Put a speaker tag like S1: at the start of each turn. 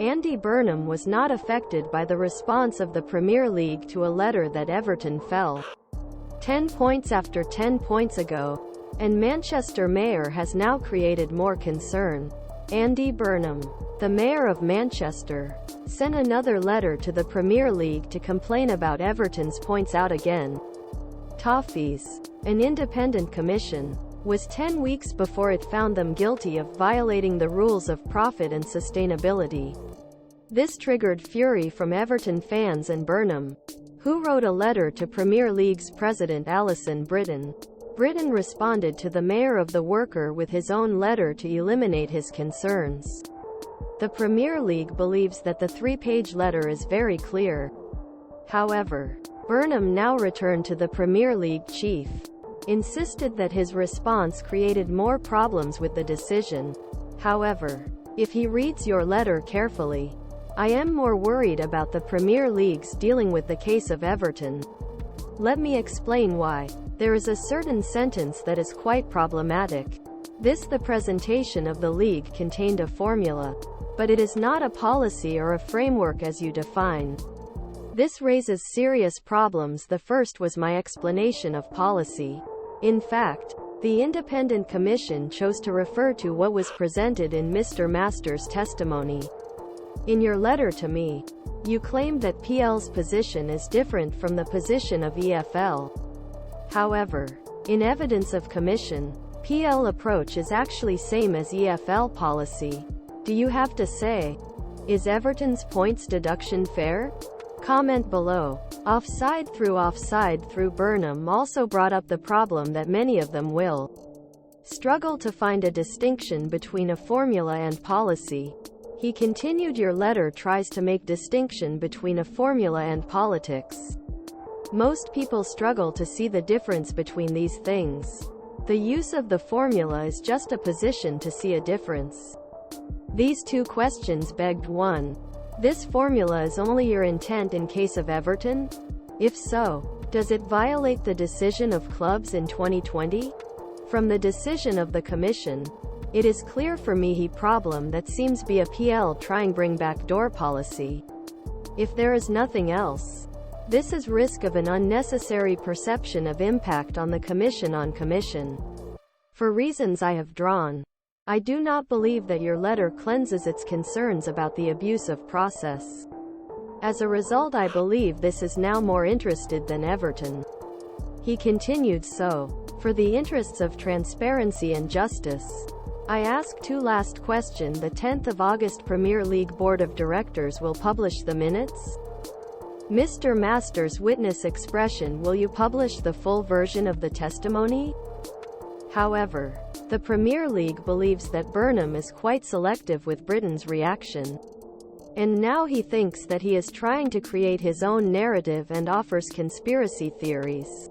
S1: Andy Burnham was not affected by the response of the Premier League to a letter that Everton fell 10 points after 10 points ago, and Manchester Mayor has now created more concern. Andy Burnham, the mayor of Manchester, sent another letter to the Premier League to complain about Everton's points out again. Toffees, an independent commission, was 10 weeks before it found them guilty of violating the rules of profit and sustainability. This triggered fury from Everton fans and Burnham, who wrote a letter to Premier League's president Alison Britton. Britton responded to the mayor of the worker with his own letter to eliminate his concerns. The Premier League believes that the 3-page letter is very clear. However, Burnham now returned to the Premier League chief, insisted that his response created more problems with the decision. However, if he reads your letter carefully, I am more worried about the Premier League's dealing with the case of Everton. Let me explain why. There is a certain sentence that is quite problematic. The presentation of the league contained a formula, but it is not a policy or a framework as you define. This raises serious problems. The first was my explanation of policy. In fact, the independent commission chose to refer to what was presented in Mr. Masters' testimony. In your letter to me, you claimed that PL's position is different from the position of EFL. However, in evidence of commission, PL approach is actually same as EFL policy. Do you have to say, is Everton's points deduction fair? Comment below. Offside through Burnham also brought up the problem that many of them will struggle to find a distinction between a formula and policy. He continued, your letter tries to make distinction between a formula and politics. Most people struggle to see the difference between these things. The use of the formula is just a position to see a difference. These two questions begged 1. This formula is only your intent in case of Everton? If so, does it violate the decision of clubs in 2020? From the decision of the Commission, it is clear for me he problem that seems be a PL trying bring back door policy. If there is nothing else, this is risk of an unnecessary perception of impact on the Commission on Commission. For reasons I have drawn, I do not believe that your letter cleanses its concerns about the abuse of process. As a result, I believe this is now more interested than Everton. He continued, so, for the interests of transparency and justice, I ask two last question. The 10th of August Premier League Board of Directors will publish the minutes? Mr. Masters' witness expression, will you publish the full version of the testimony? However, the Premier League believes that Burnham is quite selective with Britton's reaction. And now he thinks that he is trying to create his own narrative and offers conspiracy theories.